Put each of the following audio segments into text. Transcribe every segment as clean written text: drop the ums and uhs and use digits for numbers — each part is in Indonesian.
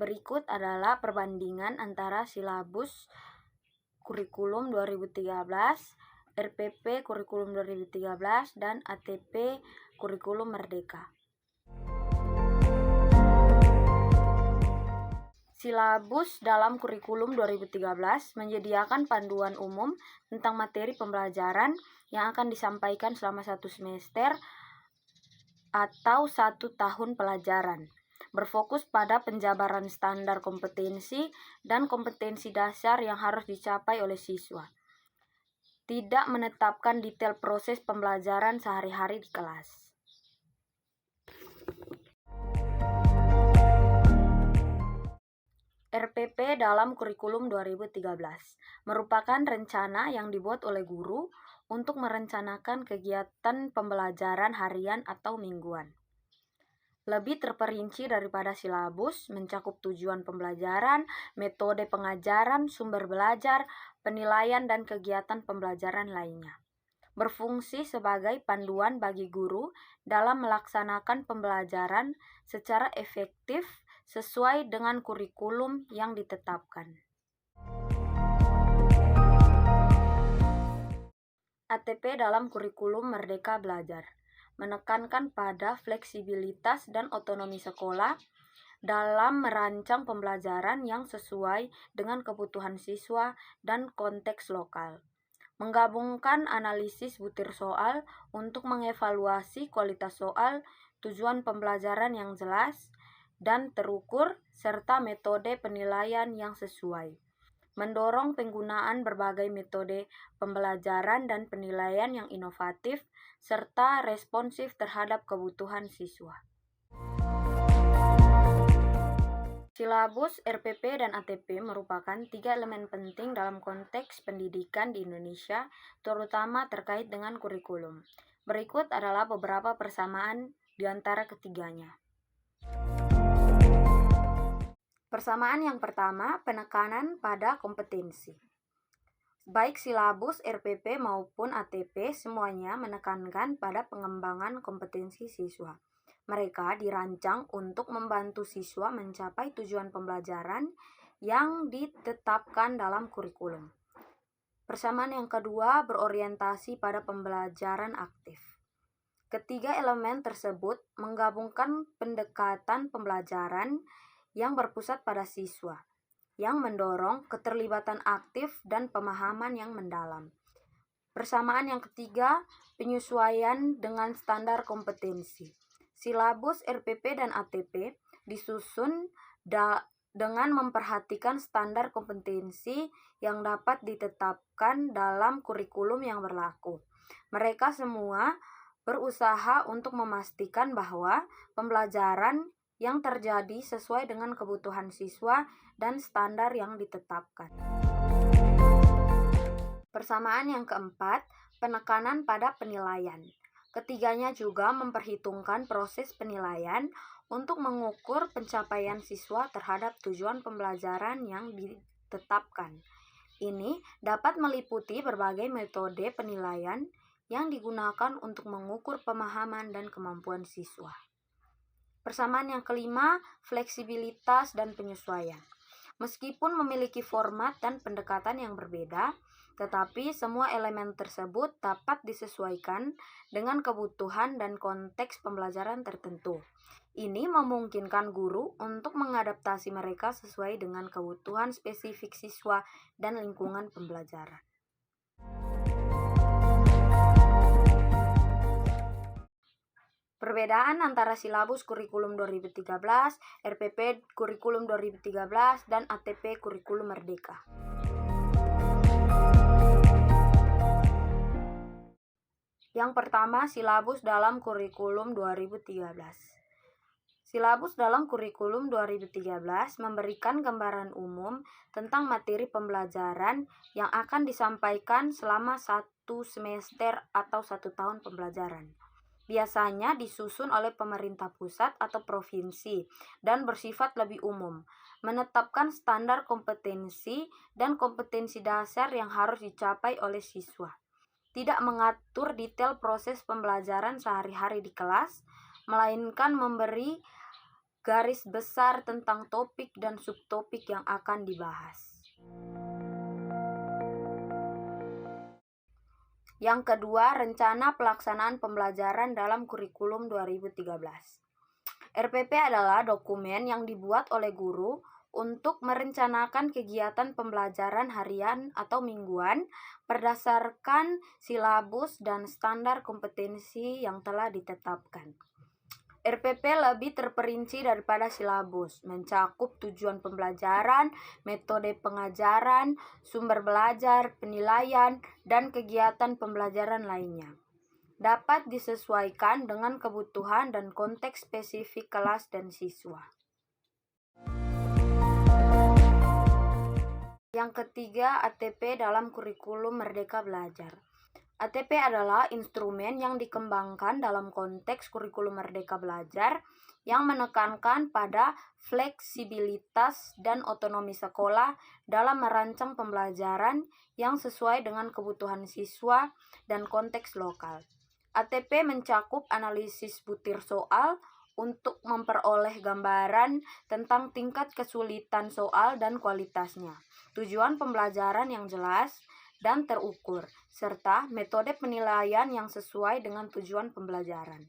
Berikut adalah perbandingan antara silabus kurikulum 2013, RPP kurikulum 2013, dan ATP kurikulum Merdeka. Silabus dalam kurikulum 2013 menyediakan panduan umum tentang materi pembelajaran yang akan disampaikan selama 1 semester atau 1 tahun pelajaran, berfokus pada penjabaran standar kompetensi dan kompetensi dasar yang harus dicapai oleh siswa. Tidak menetapkan detail proses pembelajaran sehari-hari di kelas. RPP dalam kurikulum 2013 merupakan rencana yang dibuat oleh guru untuk merencanakan kegiatan pembelajaran harian atau mingguan. Lebih terperinci daripada silabus, mencakup tujuan pembelajaran, metode pengajaran, sumber belajar, penilaian, dan kegiatan pembelajaran lainnya. Berfungsi sebagai panduan bagi guru dalam melaksanakan pembelajaran secara efektif sesuai dengan kurikulum yang ditetapkan. ATP dalam kurikulum Merdeka Belajar menekankan pada fleksibilitas dan otonomi sekolah dalam merancang pembelajaran yang sesuai dengan kebutuhan siswa dan konteks lokal. Menggabungkan analisis butir soal untuk mengevaluasi kualitas soal, tujuan pembelajaran yang jelas dan terukur, serta metode penilaian yang sesuai. Mendorong penggunaan berbagai metode pembelajaran dan penilaian yang inovatif, serta responsif terhadap kebutuhan siswa. Silabus, RPP, dan ATP merupakan 3 elemen penting dalam konteks pendidikan di Indonesia, terutama terkait dengan kurikulum. Berikut adalah beberapa persamaan di antara ketiganya. Persamaan yang pertama, penekanan pada kompetensi. Baik silabus, RPP maupun ATP semuanya menekankan pada pengembangan kompetensi siswa. Mereka dirancang untuk membantu siswa mencapai tujuan pembelajaran yang ditetapkan dalam kurikulum. Persamaan yang kedua berorientasi pada pembelajaran aktif. Ketiga elemen tersebut menggabungkan pendekatan pembelajaran yang berpusat pada siswa, yang mendorong keterlibatan aktif dan pemahaman yang mendalam. Persamaan yang ketiga, penyesuaian dengan standar kompetensi. Silabus, RPP, dan ATP disusun dengan memperhatikan standar kompetensi yang dapat ditetapkan dalam kurikulum yang berlaku. Mereka semua berusaha untuk memastikan bahwa pembelajaran yang terjadi sesuai dengan kebutuhan siswa dan standar yang ditetapkan. Persamaan yang keempat, penekanan pada penilaian. Ketiganya juga memperhitungkan proses penilaian untuk mengukur pencapaian siswa terhadap tujuan pembelajaran yang ditetapkan. Ini dapat meliputi berbagai metode penilaian yang digunakan untuk mengukur pemahaman dan kemampuan siswa. Persamaan yang kelima, fleksibilitas dan penyesuaian. Meskipun memiliki format dan pendekatan yang berbeda, tetapi semua elemen tersebut dapat disesuaikan dengan kebutuhan dan konteks pembelajaran tertentu. Ini memungkinkan guru untuk mengadaptasi mereka sesuai dengan kebutuhan spesifik siswa dan lingkungan pembelajaran. Perbedaan antara silabus kurikulum 2013, RPP kurikulum 2013, dan ATP kurikulum Merdeka. Yang pertama, silabus dalam kurikulum 2013. Silabus dalam kurikulum 2013 memberikan gambaran umum tentang materi pembelajaran yang akan disampaikan selama 1 semester atau 1 tahun pembelajaran. Biasanya disusun oleh pemerintah pusat atau provinsi dan bersifat lebih umum, menetapkan standar kompetensi dan kompetensi dasar yang harus dicapai oleh siswa. Tidak mengatur detail proses pembelajaran sehari-hari di kelas, melainkan memberi garis besar tentang topik dan subtopik yang akan dibahas. Yang kedua, rencana pelaksanaan pembelajaran dalam kurikulum 2013. RPP adalah dokumen yang dibuat oleh guru untuk merencanakan kegiatan pembelajaran harian atau mingguan berdasarkan silabus dan standar kompetensi yang telah ditetapkan. RPP lebih terperinci daripada silabus, mencakup tujuan pembelajaran, metode pengajaran, sumber belajar, penilaian, dan kegiatan pembelajaran lainnya. Dapat disesuaikan dengan kebutuhan dan konteks spesifik kelas dan siswa. Yang ketiga, ATP dalam kurikulum Merdeka Belajar. ATP adalah instrumen yang dikembangkan dalam konteks kurikulum Merdeka Belajar yang menekankan pada fleksibilitas dan otonomi sekolah dalam merancang pembelajaran yang sesuai dengan kebutuhan siswa dan konteks lokal. ATP mencakup analisis butir soal untuk memperoleh gambaran tentang tingkat kesulitan soal dan kualitasnya, tujuan pembelajaran yang jelas dan terukur, serta metode penilaian yang sesuai dengan tujuan pembelajaran.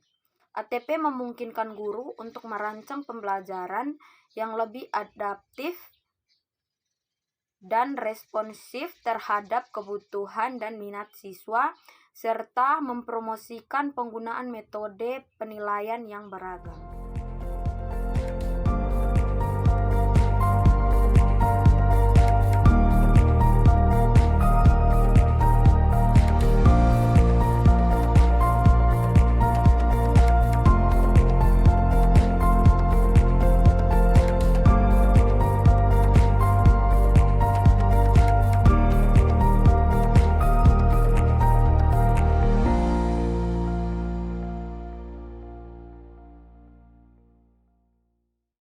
ATP memungkinkan guru untuk merancang pembelajaran yang lebih adaptif dan responsif terhadap kebutuhan dan minat siswa, serta mempromosikan penggunaan metode penilaian yang beragam.